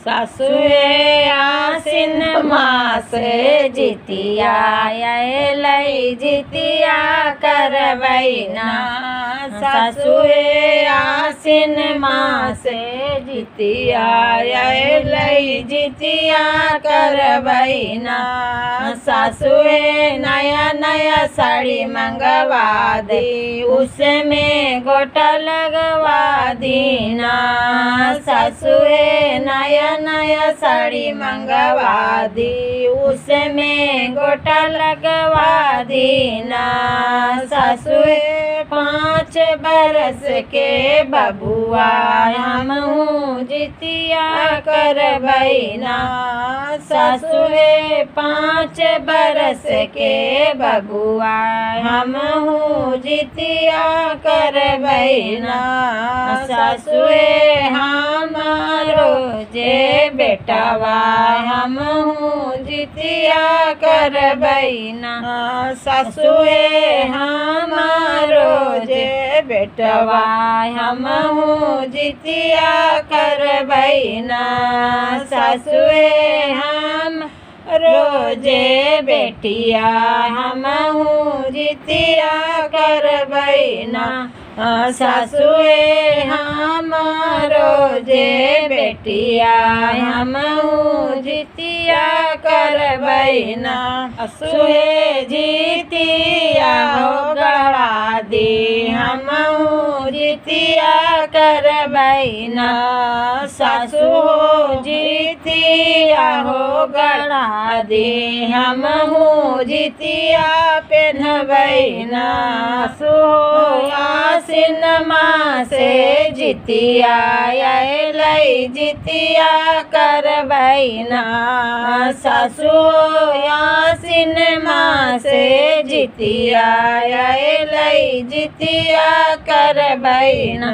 सासुए आसिन मास जितिया लई जितिया करबैना। सासुए आसिन मास जितिया लई जितिया करबैना। सासुए नया नया साड़ी मंगवा दी, उसमें गोटा लगवा दीना। सासुए नया नया साड़ी मंगवा दी, उसमें गोटा लगवा दीना। सासुए 5 बरस के बबुआ हमहू जितिया करबैना। सासुए 5 बरस के बबुआ हमहू जितिया करबैना। सासुए हमारो जे बेटवा हमहू जितिया करबैना। सासुए हमारो जे बेटवा हमहू जितिया करबैना। सासुए हम रोजे बेटिया हमहू जितिया करबैना। सासुए हमारो जे बेटिया हमहू जितिया करबैना। सासुए जितिया हो गढ़ा दी, हमहू जितिया करबैना। सासु जितिया हो गढ़ा दी, हमहू जितिया पेन्हबैना। आसिन मासे जितिया लई जितिया करबैना। सासु आसिन मासे जितिया लई जितिया करबैना।